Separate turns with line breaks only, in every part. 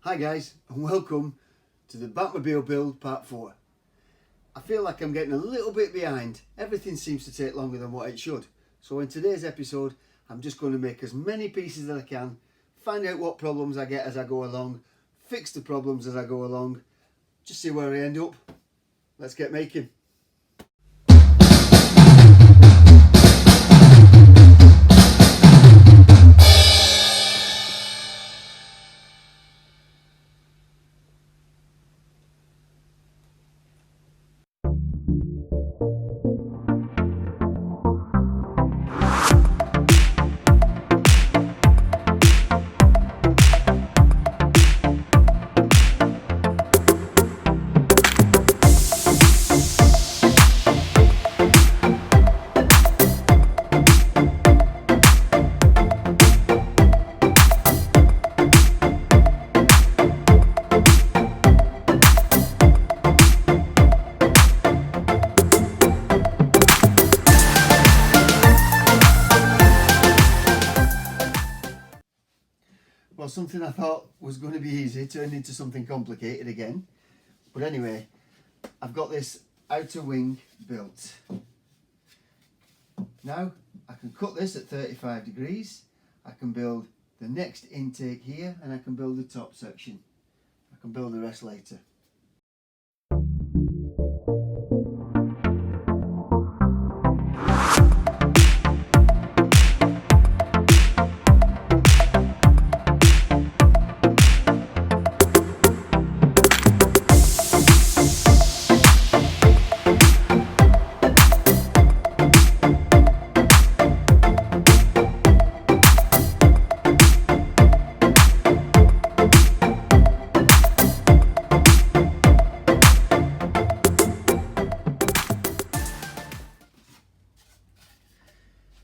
Hi guys, and welcome to the Batmobile build part 4. I feel like I'm getting a little bit behind. Everything seems to take longer than what it should. So in today's episode, I'm just going to make as many pieces as I can, find out what problems I get as I go along, fix the problems as I go along, just see where I end up. Let's get making. Well, something I thought was going to be easy turned into something complicated again. But anyway, I've got this outer wing built. Now, I can cut this at 35 degrees. I can build the next intake here and I can build the top section. I can build the rest later.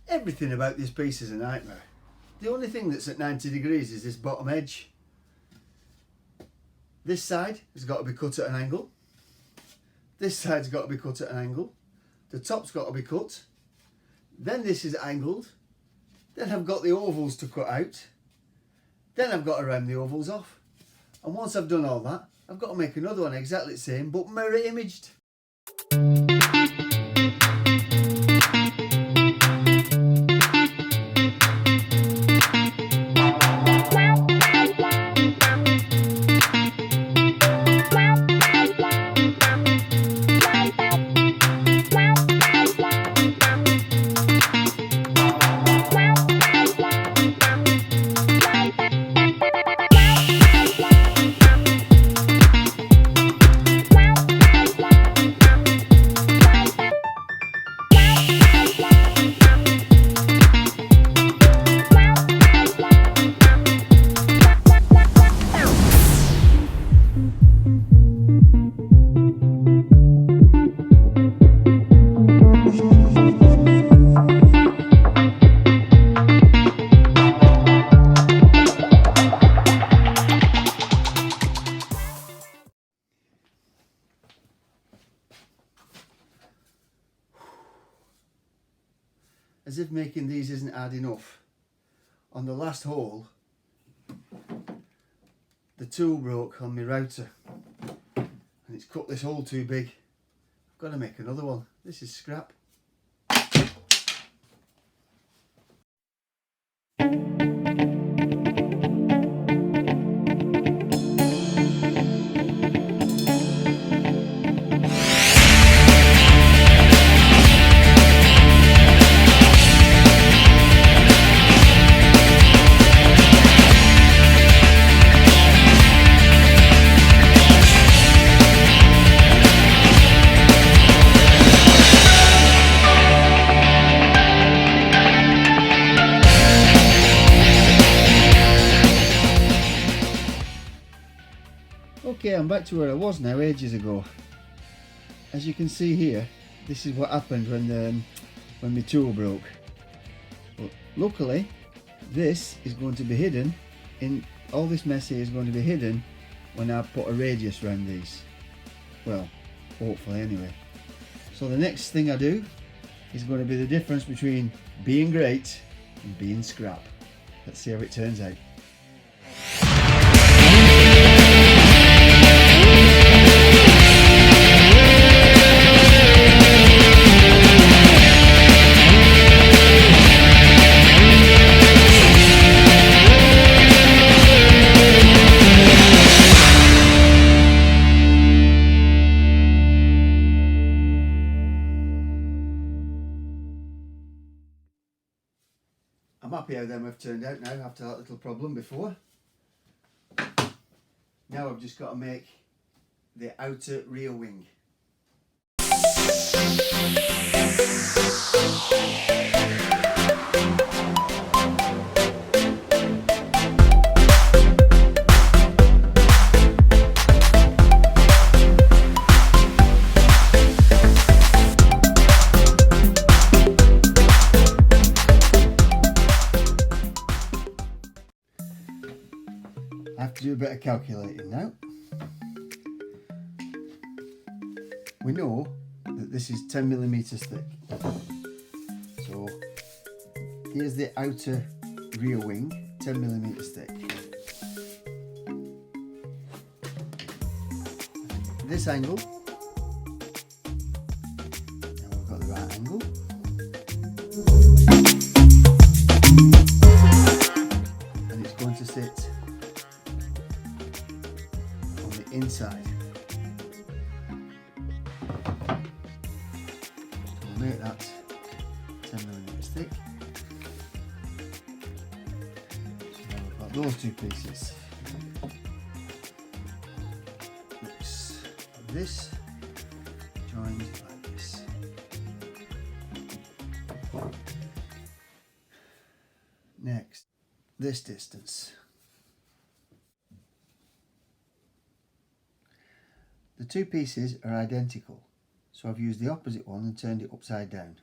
Everything about this piece is a nightmare. The only thing that's at 90 degrees is this bottom edge. This side has got to be cut at an angle. This side's got to be cut at an angle. The top's got to be cut. Then this is angled. Then I've got the ovals to cut out. Then I've got to round the ovals off. And once I've done all that, I've got to make another one exactly the same but mirror imaged. As if making these isn't hard enough, on the last hole the tool broke on my router and it's cut this hole too big. I've got to make another one. This is scrap. Okay, I'm back to where I was now ages ago. As you can see here, this is what happened when my tool broke. But luckily, this is going to be hidden in all this mess here is going to be hidden when I put a radius around these. Well, hopefully anyway. So the next thing I do is going to be the difference between being great and being scrap. Let's see how it turns out. happy how them have turned out now after that little problem before. Now I've just got to make the outer rear wing. I have to do a bit of calculating now. We know that this is 10mm thick. So here's the outer rear wing, 10mm thick. This angle, now we've got the right angle. And it's going to sit on the inside. So we'll make that 10mm thick. So now we've got those two pieces. Looks like this, joined like this. Next, this distance. The two pieces are identical, so I've used the opposite one and turned it upside down.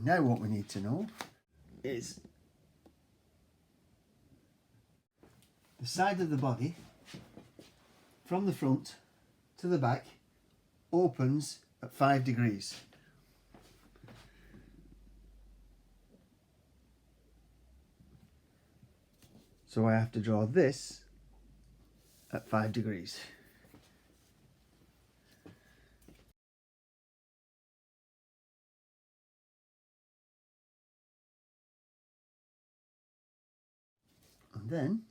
Now what we need to know is the side of the body from the front to the back opens at 5 degrees. So I have to draw this at 5 degrees. And then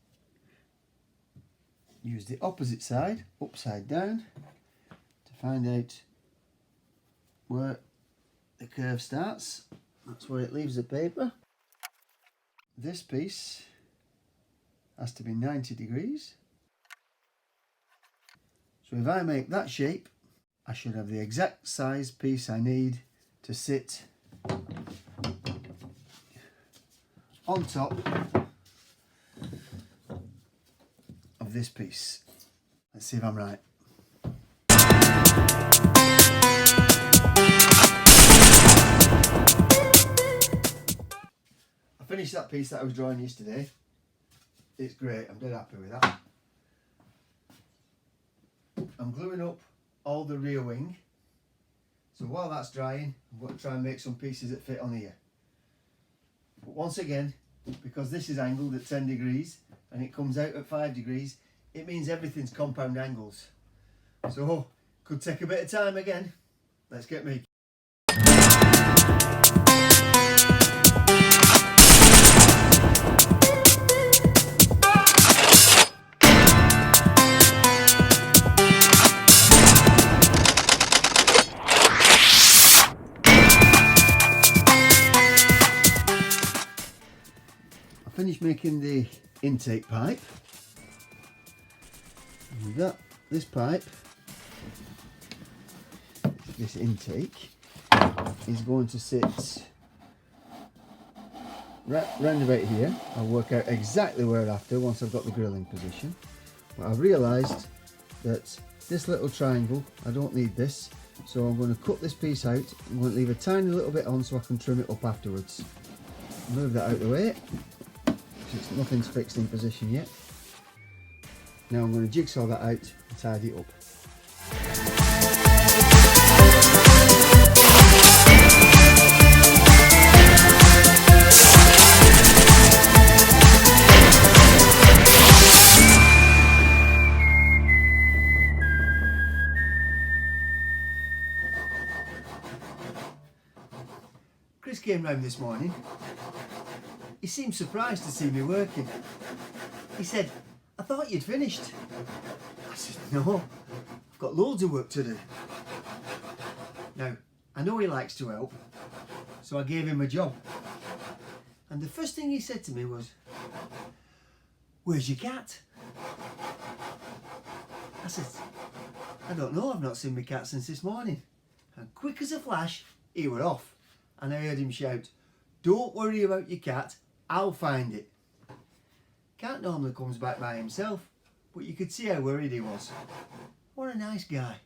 use the opposite side, upside down, to find out where the curve starts. That's where it leaves the paper. This piece has to be 90 degrees. So if I make that shape, I should have the exact size piece I need to sit on top of this piece. Let's see if I'm right. I finished that piece that I was drawing yesterday. It's great, I'm dead happy with that. I'm gluing up all the rear wing. So while that's drying, I'm going to try and make some pieces that fit on here. But once again, because this is angled at 10 degrees and it comes out at 5 degrees, it means everything's compound angles. So, could take a bit of time again. Let's get making. Finished making the intake pipe. And that this pipe, this intake, is going to sit round about here. I'll work out exactly where after once I've got the grill in position. But I've realised that this little triangle, I don't need this, so I'm going to cut this piece out. I'm going to leave a tiny little bit on so I can trim it up afterwards. Move that out of the way. Nothing's fixed in position yet. Now I'm going to jigsaw that out and tidy it up. Chris came round this morning. He seemed surprised to see me working. He said, "I thought you'd finished." I said, "No, I've got loads of work to do." Now, I know he likes to help, So I gave him a job. And the first thing he said to me was, "Where's your cat?" I said, "I don't know, I've not seen my cat since this morning." And quick as a flash, he were off. And I heard him shout, "Don't worry about your cat, I'll find it." Cat normally comes back by himself, but you could see how worried he was. What a nice guy.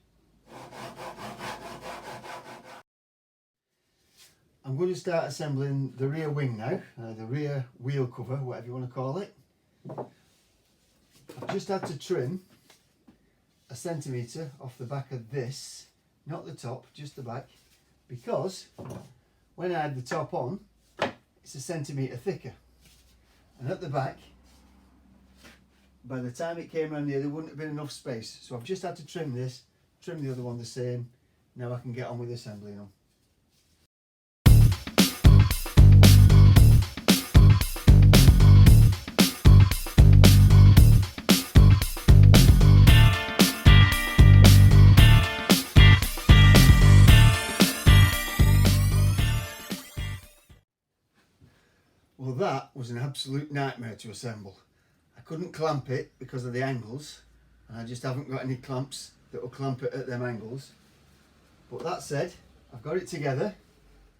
I'm going to start assembling the rear wing now, the rear wheel cover, whatever you want to call it. I've just had to trim 1 centimetre off the back of this, not the top, just the back, because when I had the top on, it's 1 centimetre thicker. And at the back, by the time it came around here, there wouldn't have been enough space. So I've just had to trim this, trim the other one the same. Now I can get on with assembling them. Well, that was an absolute nightmare to assemble. I couldn't clamp it because of the angles, and I just haven't got any clamps that will clamp it at them angles. But that said, I've got it together.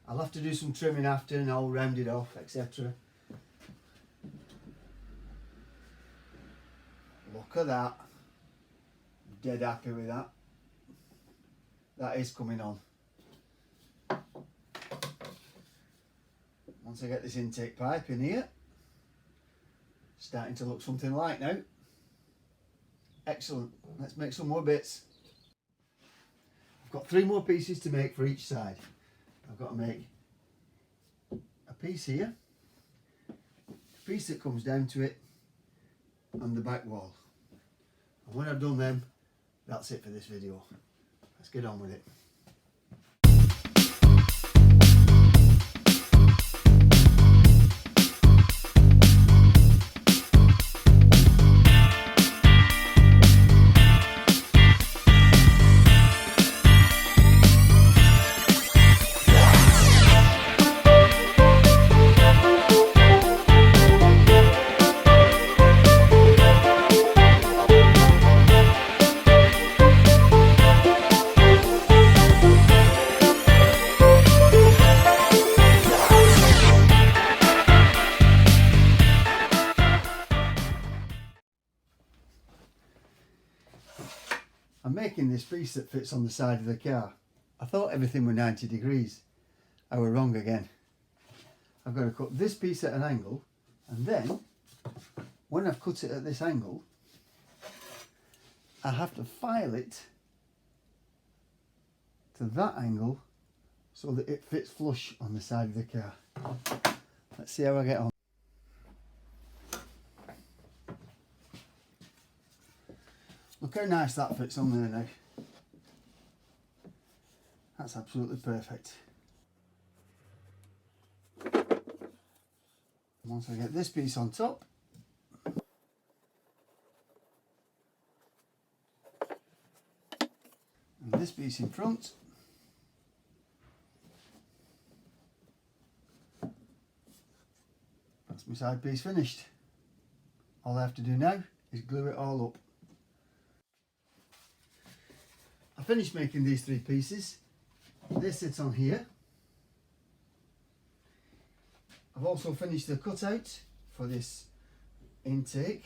I'll have to do some trimming after and I'll round it off, etc. Look at that. Dead happy with that. That is coming on. Once I get this intake pipe in here, starting to look something like now. Excellent. Let's make some more bits. I've got 3 more pieces to make for each side. I've got to make a piece here, a piece that comes down to it, and the back wall. And when I've done them, that's it for this video. Let's get on with it. I'm making this piece that fits on the side of the car. I thought everything were 90 degrees. I were wrong again. I've got to cut this piece at an angle, and then when I've cut it at this angle, I have to file it to that angle so that it fits flush on the side of the car. Let's see how I get on. Look how nice that fits on there now. That's absolutely perfect. Once I get this piece on top, and this piece in front, that's my side piece finished. All I have to do now is glue it all up. I finished making these 3 pieces. They sit on here. I've also finished the cutout for this intake.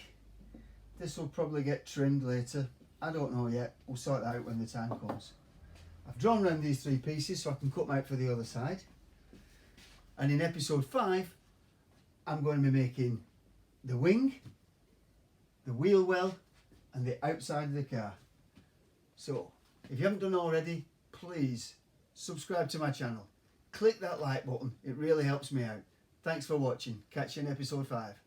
This will probably get trimmed later. I don't know yet. We'll sort that out when the time comes. I've drawn around these 3 pieces so I can cut them out for the other side. And in episode 5, I'm going to be making the wing, the wheel well, and the outside of the car. So, if you haven't done already, please subscribe to my channel. Click that like button, it really helps me out. Thanks for watching. Catch you in episode 5.